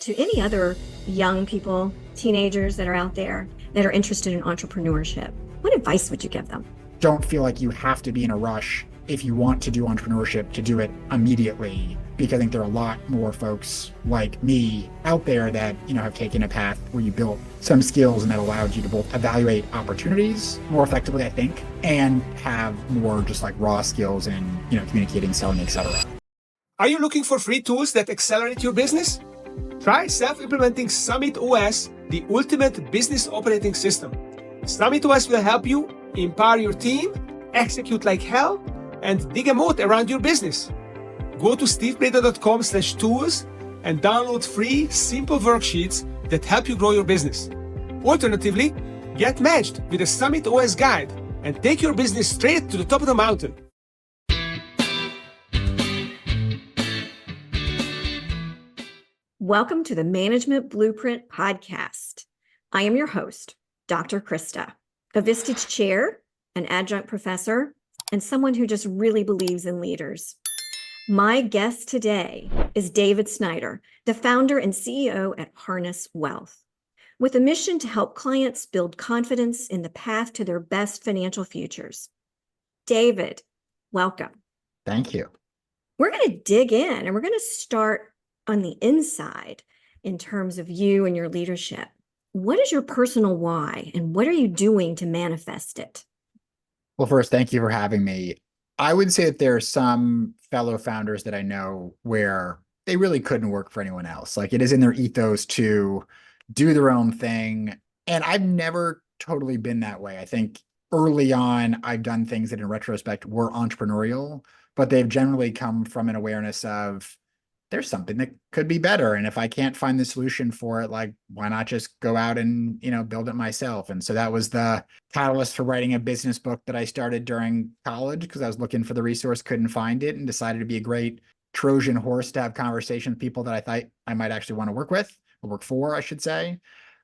to any other young people, teenagers that are out there that are interested in entrepreneurship? What advice would you give them? Don't feel like you have to be in a rush if you want to do entrepreneurship to do it immediately, because I think there are a lot more folks like me out there that, have taken a path where you built some skills and that allowed you to both evaluate opportunities more effectively, I think, and have more just like raw skills in, communicating, selling, etc. Are you looking for free tools that accelerate your business? Try self-implementing Summit OS, the ultimate business operating system. Summit OS will help you empower your team, execute like hell, and dig a moat around your business. Go to stevebrader.com/tools and download free, simple worksheets that help you grow your business. Alternatively, get matched with a Summit OS guide and take your business straight to the top of the mountain. Welcome to the Management Blueprint Podcast. I am your host, Dr. Krista, a Vistage chair, an adjunct professor, and someone who just really believes in leaders. My guest today is David Snider, the founder and CEO at Harness Wealth, with a mission to help clients build confidence in the path to their best financial futures. David, welcome. Thank you. We're going to dig in and we're going to start on the inside in terms of you and your leadership. What is your personal why and what are you doing to manifest it? Well, first, thank you for having me. I would say that there are some fellow founders that I know where they really couldn't work for anyone else. Like, it is in their ethos to do their own thing. And I've never totally been that way. I think early on, I've done things that in retrospect were entrepreneurial, but they've generally come from an awareness of there's something that could be better. And if I can't find the solution for it, like, why not just go out and, build it myself? And so that was the catalyst for writing a business book that I started during college because I was looking for the resource, couldn't find it, and decided to be a great Trojan horse to have conversations with people that I thought I might actually want to work with, or work for, I should say.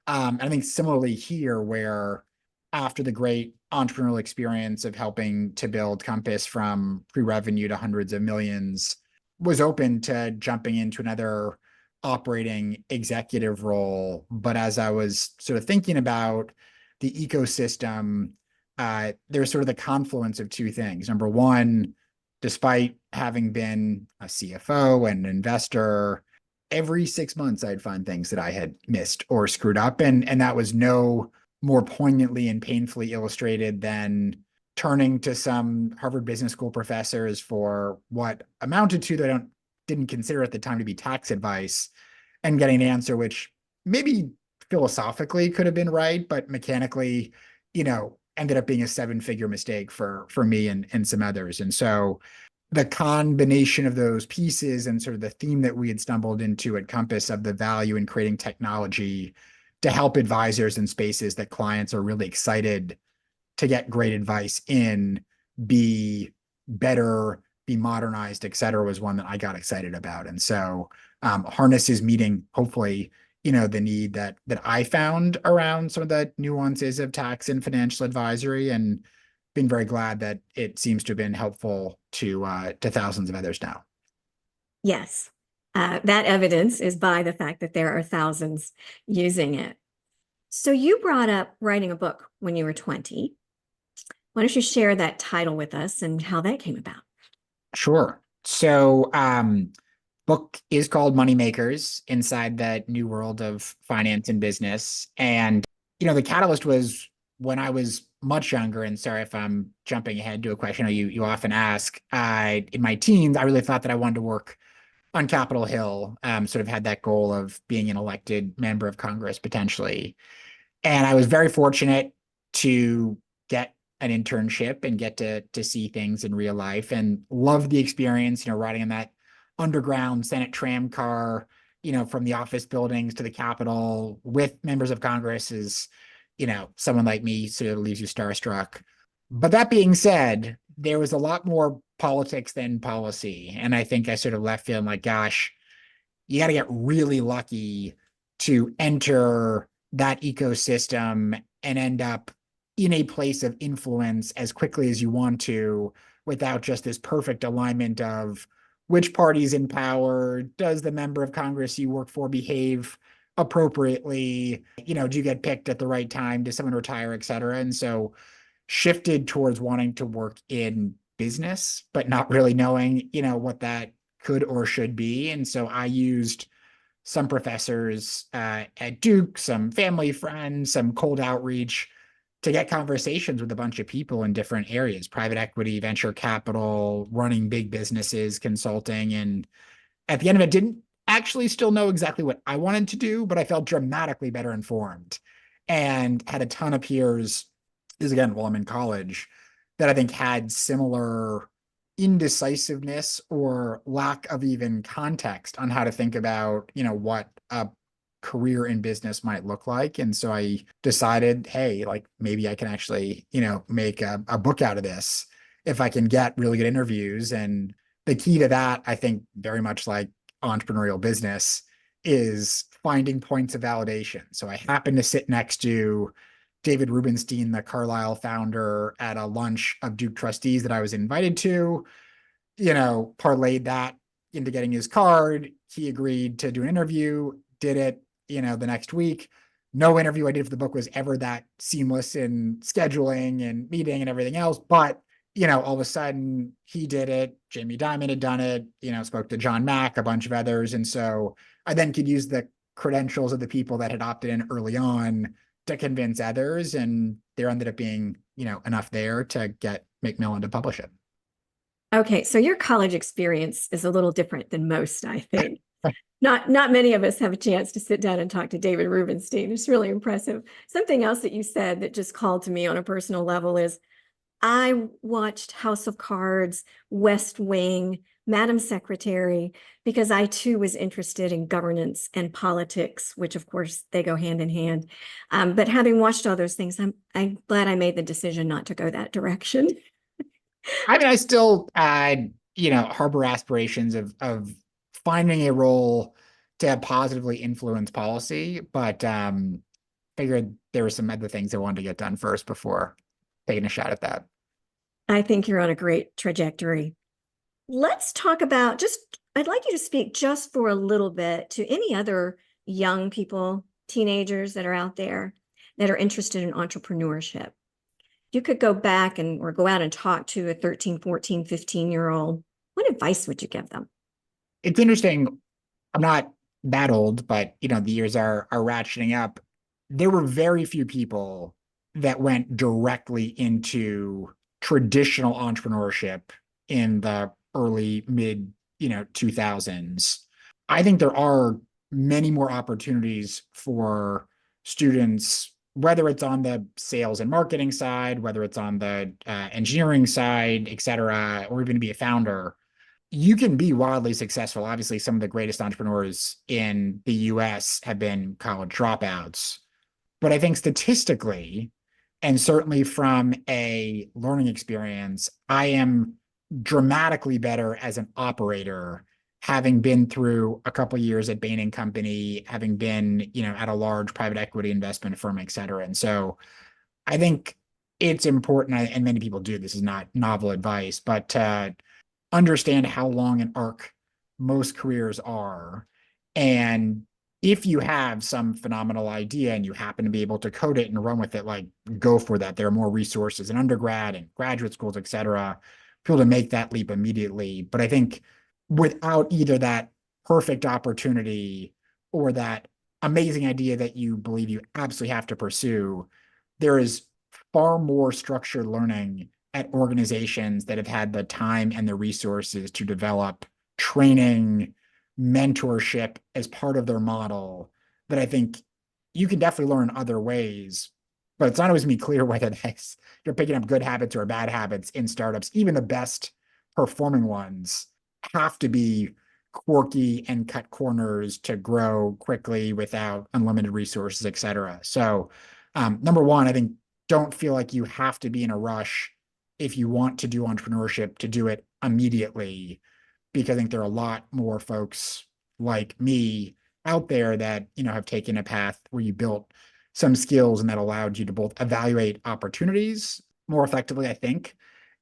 And I think similarly here, where after the great entrepreneurial experience of helping to build Compass from pre-revenue to hundreds of millions, was open to jumping into another operating executive role. But as I was sort of thinking about the ecosystem, there's sort of the confluence of two things. Number one, despite having been a CFO and an investor, every 6 months I'd find things that I had missed or screwed up. And that was no more poignantly and painfully illustrated than turning to some Harvard Business School professors for what amounted to, that I didn't consider at the time to be tax advice, and getting an answer which maybe philosophically could have been right, but mechanically, ended up being a 7-figure mistake for me and some others. And so the combination of those pieces and sort of the theme that we had stumbled into at Compass of the value in creating technology to help advisors in spaces that clients are really excited to get great advice in, be better, be modernized, et cetera, was one that I got excited about. And so Harness is meeting, hopefully, the need that I found around some of the nuances of tax and financial advisory, and been very glad that it seems to have been helpful to thousands of others now. Yes, that evidence is by the fact that there are thousands using it. So you brought up writing a book when you were 20. Why don't you share that title with us and how that came about? Sure. So book is called Moneymakers: Inside the New World of Finance and Business. And, the catalyst was when I was much younger, and sorry if I'm jumping ahead to a question you often ask. In my teens, I really thought that I wanted to work on Capitol Hill, sort of had that goal of being an elected member of Congress potentially. And I was very fortunate to get an internship and get to see things in real life, and loved the experience, riding in that underground Senate tram car, from the office buildings to the Capitol with members of Congress is, someone like me sort of leaves you starstruck. But that being said, there was a lot more politics than policy. And I think I sort of left feeling like, gosh, you got to get really lucky to enter that ecosystem and end up in a place of influence as quickly as you want to, without just this perfect alignment of which party's in power? Does the member of Congress you work for behave appropriately? Do you get picked at the right time? Does someone retire, et cetera? And so shifted towards wanting to work in business, but not really knowing, what that could or should be. And so I used some professors at Duke, some family friends, some cold outreach to get conversations with a bunch of people in different areas, private equity, venture capital, running big businesses, consulting. And at the end of it, didn't actually still know exactly what I wanted to do, but I felt dramatically better informed and had a ton of peers, this is again while I'm in college, that I think had similar indecisiveness or lack of even context on how to think about, what a career in business might look like. And so I decided, hey, like maybe I can actually, make a book out of this if I can get really good interviews. And the key to that, I think, very much like entrepreneurial business, is finding points of validation. So I happened to sit next to David Rubenstein, the Carlyle founder, at a lunch of Duke trustees that I was invited to, parlayed that into getting his card. He agreed to do an interview, did it, the next week. No interview I did for the book was ever that seamless in scheduling and meeting and everything else. But, all of a sudden he did it. Jamie Dimon had done it, spoke to John Mack, a bunch of others. And so I then could use the credentials of the people that had opted in early on to convince others. And there ended up being, enough there to get Macmillan to publish it. Okay, so your college experience is a little different than most, I think. Not many of us have a chance to sit down and talk to David Rubenstein. It's really impressive. Something else that you said that just called to me on a personal level is I watched House of Cards, West Wing, Madam Secretary, because I too was interested in governance and politics, which of course they go hand in hand. But having watched all those things, I'm glad I made the decision not to go that direction. I mean, I still, harbor aspirations of finding a role to positively influence policy, but figured there were some other things I wanted to get done first before taking a shot at that. I think you're on a great trajectory. Let's talk about I'd like you to speak just for a little bit to any other young people, teenagers that are out there that are interested in entrepreneurship. You could go back or go out and talk to a 13, 14, 15-year-old. What advice would you give them? It's interesting. I'm not that old, but the years are ratcheting up. There were very few people that went directly into traditional entrepreneurship in the early mid 2000s. I think there are many more opportunities for students, whether it's on the sales and marketing side, whether it's on the engineering side, et cetera, or even to be a founder. You can be wildly successful. Obviously, some of the greatest entrepreneurs in the US have been college dropouts. But I think statistically, and certainly from a learning experience, I am dramatically better as an operator, having been through a couple of years at Bain & Company, having been, at a large private equity investment firm, et cetera. And so I think it's important, and many people do, this is not novel advice, but understand how long an arc most careers are. And if you have some phenomenal idea and you happen to be able to code it and run with it, like go for that. There are more resources in undergrad and graduate schools, et cetera, people to make that leap immediately. But I think without either that perfect opportunity or that amazing idea that you believe you absolutely have to pursue, there is far more structured learning at organizations that have had the time and the resources to develop training, mentorship as part of their model, that I think you can definitely learn other ways, but it's not always me clear whether that's you're picking up good habits or bad habits in startups. Even the best performing ones have to be quirky and cut corners to grow quickly without unlimited resources, et cetera. So number one, I think don't feel like you have to be in a rush if you want to do entrepreneurship to do it immediately, because I think there are a lot more folks like me out there that, have taken a path where you built some skills and that allowed you to both evaluate opportunities more effectively, I think,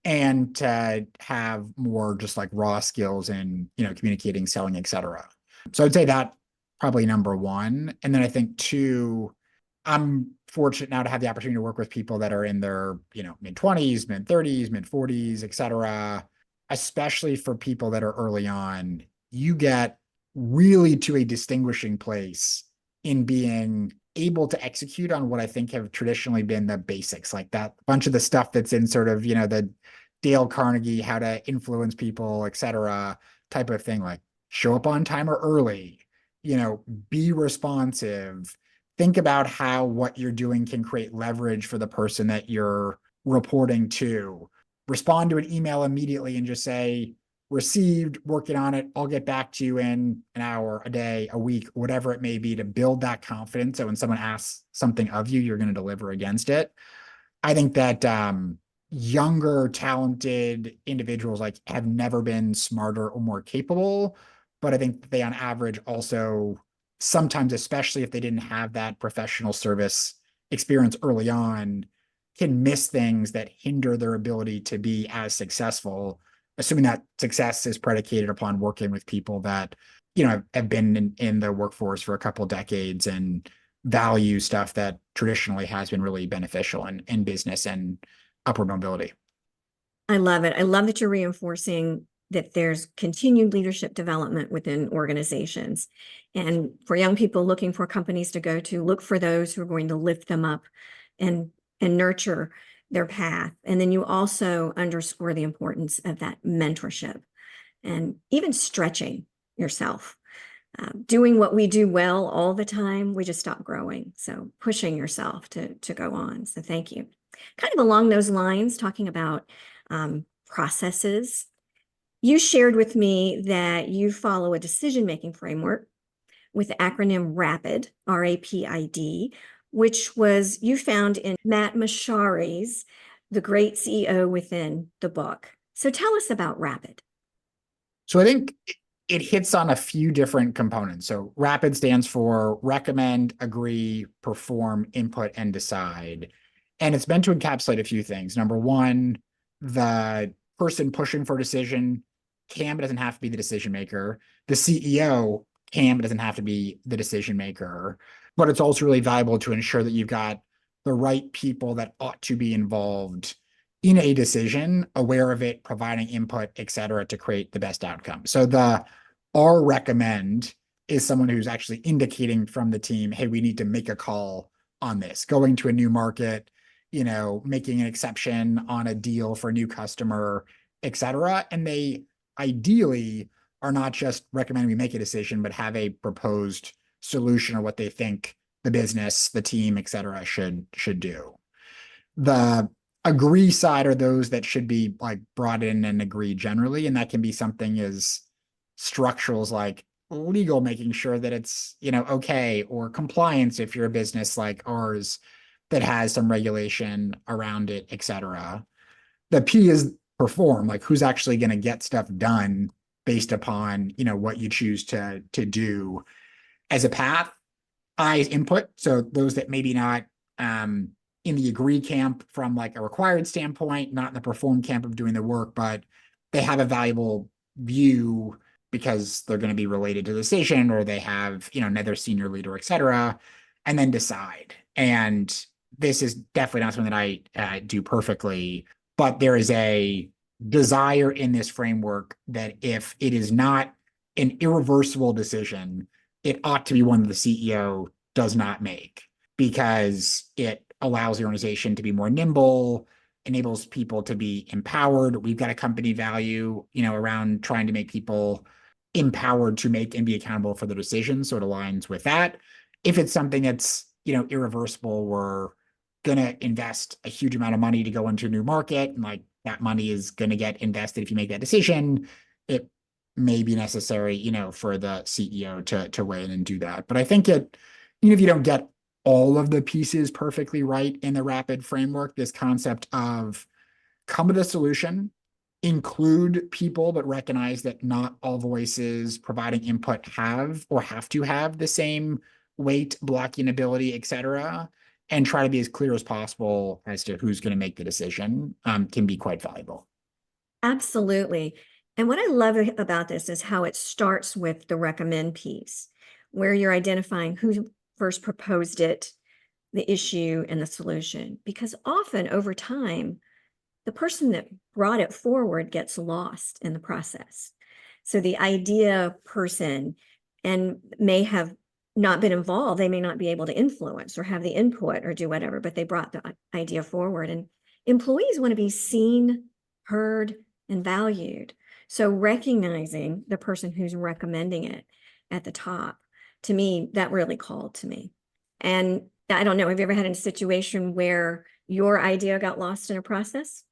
and to have more just like raw skills in, communicating, selling, etc. So I'd say that probably number one. And then I think two, I'm fortunate now to have the opportunity to work with people that are in their, mid-20s, mid-30s, mid-40s, etc. Especially for people that are early on, you get really to a distinguishing place in being able to execute on what I think have traditionally been the basics, like that bunch of the stuff that's in sort of, the Dale Carnegie, how to influence people, etc. type of thing, like show up on time or early, be responsive, think about how what you're doing can create leverage for the person that you're reporting to, respond to an email immediately and just say, received, working on it, I'll get back to you in an hour, a day, a week, whatever it may be, to build that confidence. So when someone asks something of you, you're going to deliver against it. I think that younger, talented individuals like have never been smarter or more capable, but I think they on average also sometimes, especially if they didn't have that professional service experience early on, can miss things that hinder their ability to be as successful, assuming that success is predicated upon working with people that, have been in the workforce for a couple decades and value stuff that traditionally has been really beneficial in business and upward mobility. I love it. I love that you're reinforcing that there's continued leadership development within organizations. And for young people looking for companies to go to, look for those who are going to lift them up and nurture their path. And then you also underscore the importance of that mentorship and even stretching yourself. Doing what we do well all the time, we just stop growing. So pushing yourself to go on. So thank you. Kind of along those lines, talking about processes, you shared with me that you follow a decision-making framework with the acronym RAPID, R-A-P-I-D, which was you found in Matt Mashari's The Great CEO Within the book. So tell us about RAPID. So I think it hits on a few different components. So RAPID stands for recommend, agree, perform, input, and decide. And it's meant to encapsulate a few things. Number one, the person pushing for a decision can but doesn't have to be the decision maker. The CEO can but doesn't have to be the decision maker. But it's also really valuable to ensure that you've got the right people that ought to be involved in a decision, aware of it, providing input, et cetera, to create the best outcome. So the R recommend is someone who's actually indicating from the team, hey, we need to make a call on this, going to a new market, making an exception on a deal for a new customer, et cetera. And they ideally are not just recommending we make a decision, but have a proposed solution or what they think the business, the team, et cetera, should do. The agree side are those that should be like brought in and agree generally. And that can be something as structural as like legal, making sure that it's, okay, or compliance if you're a business like ours that has some regulation around it, et cetera. The P is perform, like who's actually going to get stuff done based upon, what you choose to do as a path. I is input. So those that maybe not in the agree camp from like a required standpoint, not in the perform camp of doing the work, but they have a valuable view because they're going to be related to the decision or they have, another senior leader, et cetera, and then decide. And this is definitely not something that I do perfectly, but there is a desire in this framework that if it is not an irreversible decision, it ought to be one that the CEO does not make because it allows the organization to be more nimble, enables people to be empowered. We've got a company value, around trying to make people empowered to make and be accountable for the decisions. So it aligns with that. If it's something that's, irreversible, we're going to invest a huge amount of money to go into a new market. And like that money is going to get invested if you make that decision. It may be necessary, for the CEO to weigh in and do that. But I think even if you don't get all of the pieces perfectly right in the RAPID framework, this concept of come to the solution, include people, but recognize that not all voices providing input have or have to have the same weight, blocking ability, et cetera, and try to be as clear as possible as to who's going to make the decision can be quite valuable. Absolutely. And what I love about this is how it starts with the recommend piece, where you're identifying who first proposed it, the issue, and the solution. Because often over time, the person that brought it forward gets lost in the process. So the idea person and may have not been involved, they may not be able to influence or have the input or do whatever, but they brought the idea forward. And employees want to be seen, heard, and valued. So recognizing the person who's recommending it at the top, to me, that really called to me. And I don't know, have you ever had a situation where your idea got lost in a process?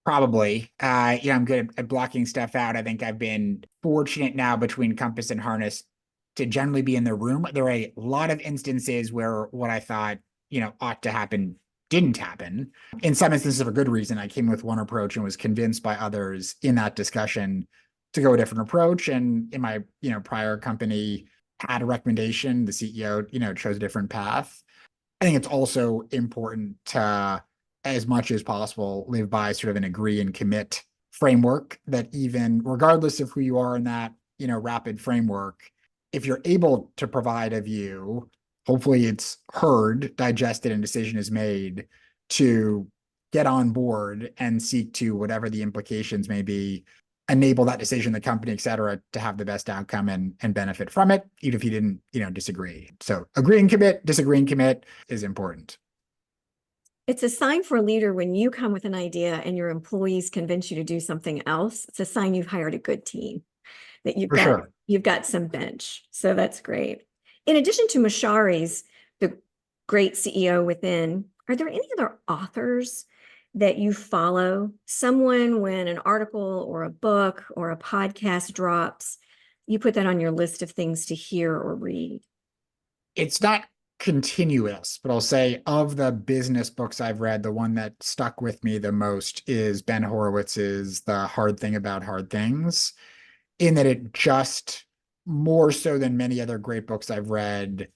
Probably. I'm good at blocking stuff out. I think I've been fortunate now between Compass and Harness to generally be in the room. There are a lot of instances where what I thought, ought to happen didn't happen. In some instances for good reason. I came with one approach and was convinced by others in that discussion to go a different approach. And in my, prior company had a recommendation. The CEO, chose a different path. I think it's also important to, as much as possible, live by sort of an agree and commit framework that even regardless of who you are in that, rapid framework, if you're able to provide a view, hopefully it's heard, digested, and decision is made to get on board and seek to, whatever the implications may be, enable that decision, the company, et cetera, to have the best outcome and benefit from it, even if you didn't, disagree. So agree and commit, disagree and commit is important. It's a sign for a leader when you come with an idea and your employees convince you to do something else. It's a sign you've hired a good team, that you've got some bench. So that's great. In addition to Mashari's, the great CEO within, are there any other authors that you follow? Someone, when an article or a book or a podcast drops, you put that on your list of things to hear or read? It's not continuous, but I'll say of the business books I've read, the one that stuck with me the most is Ben Horowitz's The Hard Thing About Hard Things, in that it just, more so than many other great books I've read,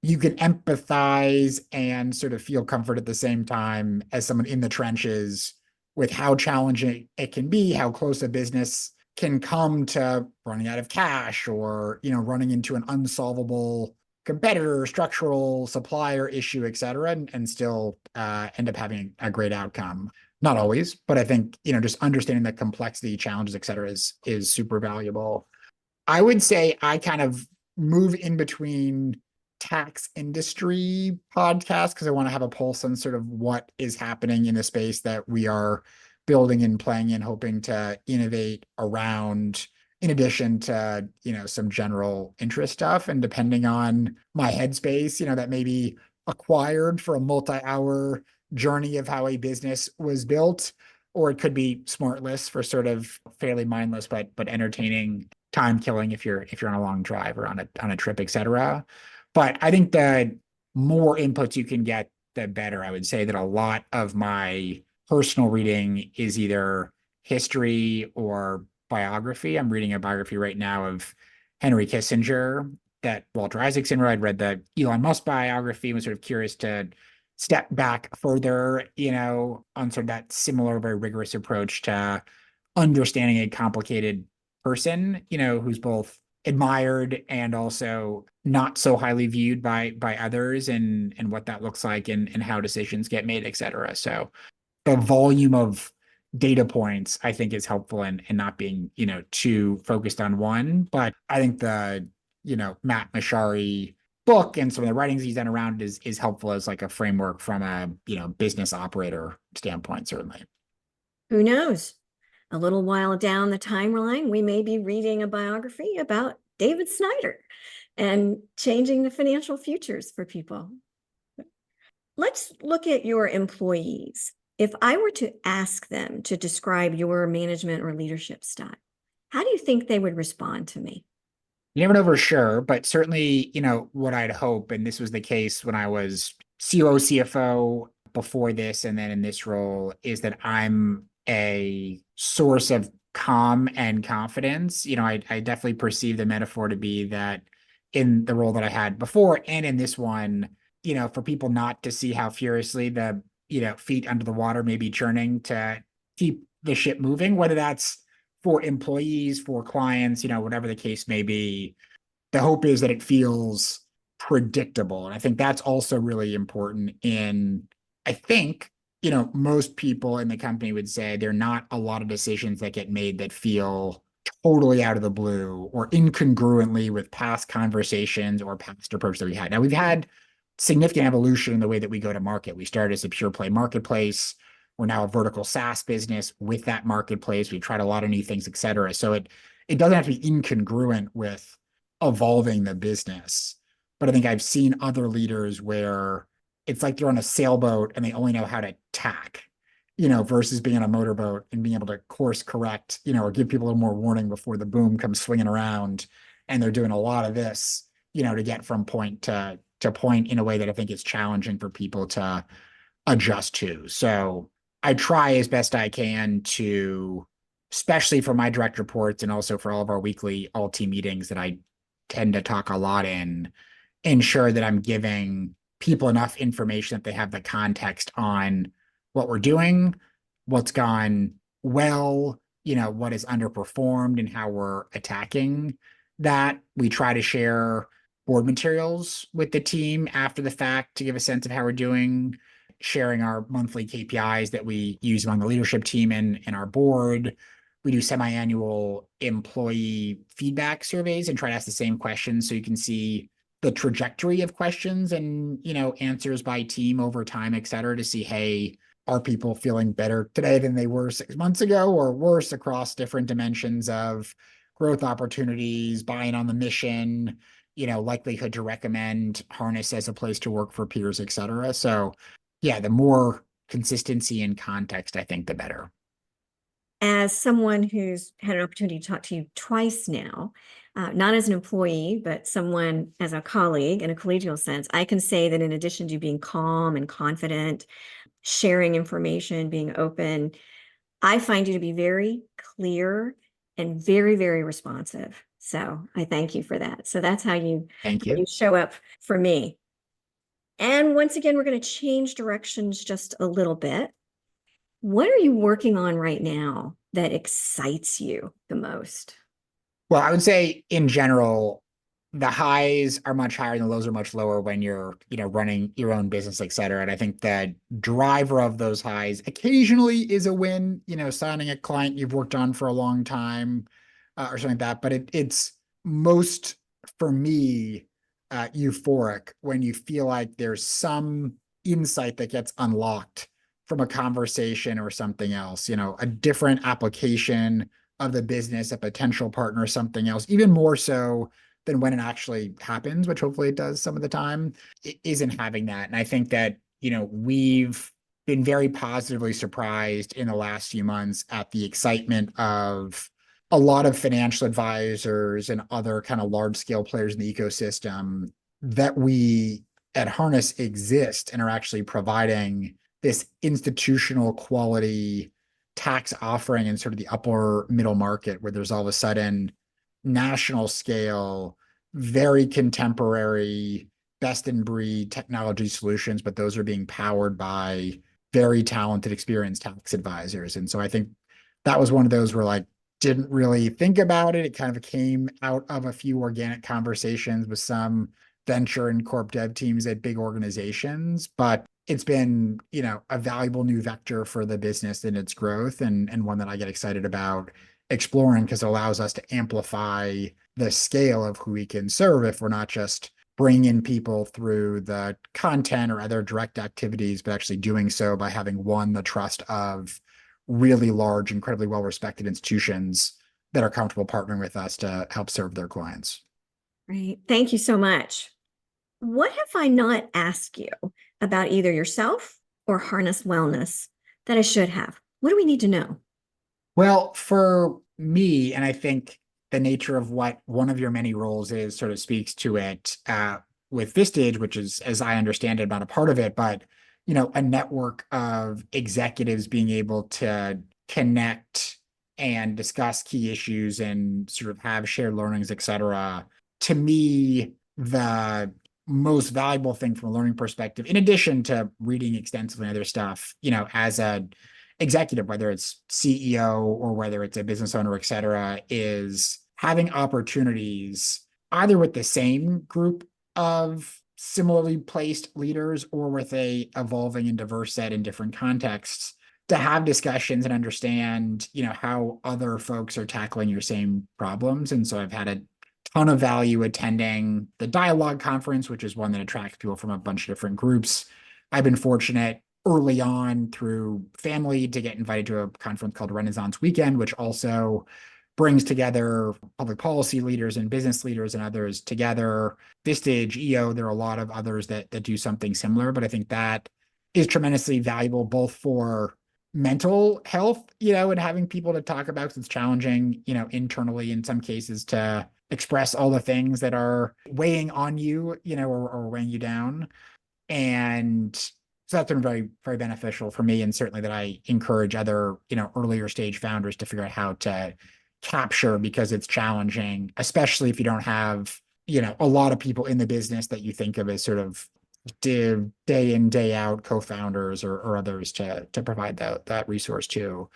you can empathize and sort of feel comfort at the same time as someone in the trenches with how challenging it can be, how close a business can come to running out of cash or, running into an unsolvable competitor, structural supplier issue, et cetera, and still end up having a great outcome. Not always, but I think, just understanding the complexity, challenges, et cetera, is super valuable. I would say I kind of move in between tax industry podcasts because I want to have a pulse on sort of what is happening in the space that we are building and playing and hoping to innovate around, in addition to, some general interest stuff. And depending on my headspace, that may be acquired for a multi-hour journey of how a business was built, or it could be smartless for sort of fairly mindless but entertaining time killing if you're on a long drive or on a trip, et cetera. But I think the more inputs you can get, the better. I would say that a lot of my personal reading is either history or biography. I'm reading a biography right now of Henry Kissinger that Walter Isaacson wrote. I'd read the Elon Musk biography and was sort of curious to step back further, on sort of that similar, very rigorous approach to understanding a complicated person, who's both admired and also not so highly viewed by others, and what that looks like and how decisions get made, et cetera. So the volume of data points, I think, is helpful in not being, too focused on one. But I think the, Matt Mashari book and some of the writings he's done around it is helpful as like a framework from a, business operator standpoint, certainly. Who knows? A little while down the timeline, we may be reading a biography about David Snider and changing the financial futures for people. Let's look at your employees. If I were to ask them to describe your management or leadership style, how do you think they would respond to me? You never know for sure, but certainly, what I'd hope, and this was the case when I was COO, CFO before this, and then in this role, is that I'm a source of calm and confidence. I definitely perceive the metaphor to be that in the role that I had before and in this one, for people not to see how furiously the, feet under the water may be churning, to keep the ship moving, whether that's for employees, for clients, whatever the case may be. The hope is that it feels predictable. And I think that's also really important I think, most people in the company would say there are not a lot of decisions that get made that feel totally out of the blue or incongruently with past conversations or past approach that we had. Now, we've had significant evolution in the way that we go to market. We started as a pure play marketplace. We're now a vertical SaaS business with that marketplace. We've tried a lot of new things, et cetera. So it doesn't have to be incongruent with evolving the business. But I think I've seen other leaders where it's like they're on a sailboat and they only know how to tack, versus being on a motorboat and being able to course correct, or give people a little more warning before the boom comes swinging around. And they're doing a lot of this, to get from point to point in a way that I think is challenging for people to adjust to. So I try as best I can to, especially for my direct reports and also for all of our weekly all team meetings that I tend to talk a lot in, ensure that I'm giving people enough information that they have the context on what we're doing, what's gone well, what is underperformed and how we're attacking that. We try to share board materials with the team after the fact to give a sense of how we're doing, sharing our monthly KPIs that we use among the leadership team and our board. We do semi-annual employee feedback surveys and try to ask the same questions so you can see the trajectory of questions and, answers by team over time, et cetera, to see, hey, are people feeling better today than they were 6 months ago or worse across different dimensions of growth opportunities, buying on the mission, likelihood to recommend Harness as a place to work for peers, et cetera. So yeah, the more consistency and context, I think, the better. As someone who's had an opportunity to talk to you twice now, not as an employee, but someone as a colleague in a collegial sense, I can say that in addition to being calm and confident, sharing information, being open, I find you to be very clear and very, very responsive. So I thank you for that. So that's how you show up for me. And once again, we're going to change directions just a little bit. What are you working on right now that excites you the most? Well, I would say in general, the highs are much higher and the lows are much lower when you're, running your own business, et cetera. And I think the driver of those highs occasionally is a win, signing a client you've worked on for a long time or something like that. But it's most, for me, euphoric when you feel like there's some insight that gets unlocked from a conversation or something else, a different application of the business, a potential partner, something else, even more so than when it actually happens, which hopefully it does some of the time, it isn't having that. And I think that, we've been very positively surprised in the last few months at the excitement of a lot of financial advisors and other kind of large scale players in the ecosystem that we at Harness exist and are actually providing this institutional quality tax offering in sort of the upper middle market where there's all of a sudden national scale, very contemporary, best in breed technology solutions, but those are being powered by very talented, experienced tax advisors. And so I think that was one of those where didn't really think about it. It kind of came out of a few organic conversations with some venture and corp dev teams at big organizations, but it's been, a valuable new vector for the business and its growth and one that I get excited about exploring because it allows us to amplify the scale of who we can serve if we're not just bringing in people through the content or other direct activities, but actually doing so by having won the trust of really large, incredibly well-respected institutions that are comfortable partnering with us to help serve their clients. Right. Thank you so much. What have I not asked you about either yourself or Harness Wellness that I should have? What do we need to know? Well, for me, and I think the nature of what one of your many roles is sort of speaks to it with Vistage, which is, as I understand it, not a part of it, but, a network of executives being able to connect and discuss key issues and sort of have shared learnings, et cetera. To me, the most valuable thing from a learning perspective, in addition to reading extensively and other stuff, as executive, whether it's CEO or whether it's a business owner, et cetera, is having opportunities either with the same group of similarly placed leaders or with a evolving and diverse set in different contexts to have discussions and understand, how other folks are tackling your same problems. And so I've had a ton of value attending the Dialogue Conference, which is one that attracts people from a bunch of different groups. I've been fortunate early on through family to get invited to a conference called Renaissance Weekend, which also brings together public policy leaders and business leaders and others together. Vistage, EO, there are a lot of others that do something similar, but I think that is tremendously valuable both for mental health, and having people to talk about, because it's challenging, internally in some cases to express all the things that are weighing on you, or weighing you down. And so that's been very, very beneficial for me. And certainly that I encourage other, earlier stage founders to figure out how to capture, because it's challenging, especially if you don't have, a lot of people in the business that you think of as sort of day in, day out co-founders or others to provide that resource too.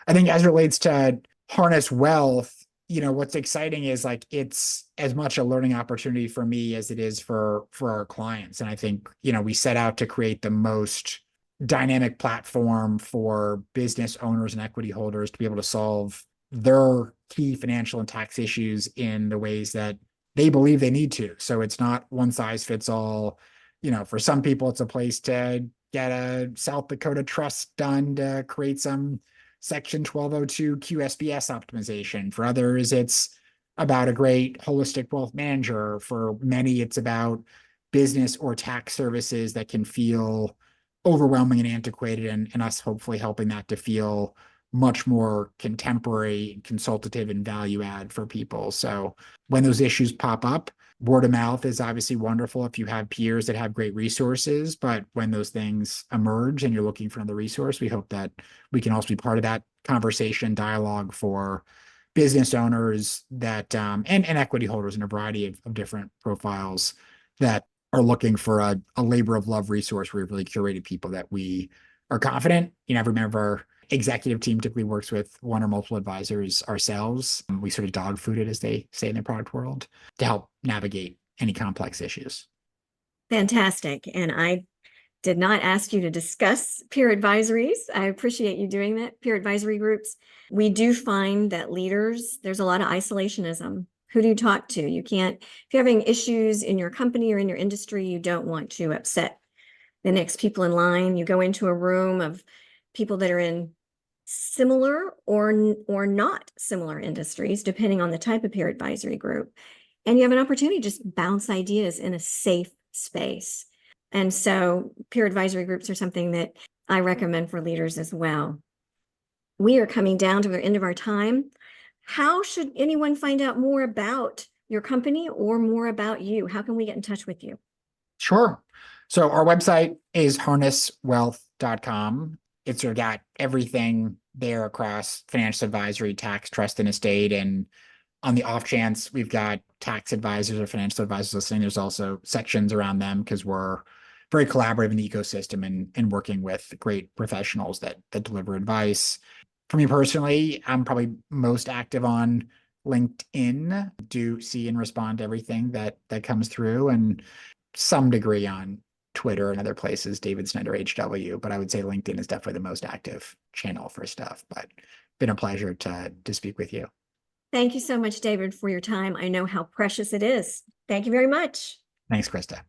I think as it relates to Harness Wealth, what's exciting is like it's as much a learning opportunity for me as it is for our clients. And I think, we set out to create the most dynamic platform for business owners and equity holders to be able to solve their key financial and tax issues in the ways that they believe they need to. So it's not one size fits all. For some people, it's a place to get a South Dakota trust done to create some Section 1202 QSBS optimization. For others, it's about a great holistic wealth manager. For many, it's about business or tax services that can feel overwhelming and antiquated, and us hopefully helping that to feel much more contemporary, consultative, and value add for people. So when those issues pop up, word of mouth is obviously wonderful if you have peers that have great resources, but when those things emerge and you're looking for another resource, we hope that we can also be part of that conversation, dialogue for business owners that and equity holders in a variety of different profiles that are looking for a labor of love resource where we've really curated people that we are confident. Every member of our executive team typically works with one or multiple advisors ourselves. We sort of dog food it, as they say in the product world, to help navigate any complex issues. Fantastic. And I did not ask you to discuss peer advisories. I appreciate you doing that, peer advisory groups. We do find that leaders, there's a lot of isolationism. Who do you talk to? You can't, if you're having issues in your company or in your industry, you don't want to upset the next people in line. You go into a room of people that are in similar or not similar industries, depending on the type of peer advisory group. And you have an opportunity to just bounce ideas in a safe space. And so peer advisory groups are something that I recommend for leaders as well. We are coming down to the end of our time. How should anyone find out more about your company or more about you? How can we get in touch with you? Sure. So our website is harnesswealth.com. It's sort of got everything there across financial advisory, tax, trust, and estate. And on the off chance we've got tax advisors or financial advisors listening, there's also sections around them because we're very collaborative in the ecosystem and working with great professionals that deliver advice. For me personally, I'm probably most active on LinkedIn. Do see and respond to everything that comes through, and some degree on Twitter and other places, David Snider HW, but I would say LinkedIn is definitely the most active channel for stuff. But been a pleasure to speak with you. Thank you so much, David, for your time. I know how precious it is. Thank you very much. Thanks, Krista.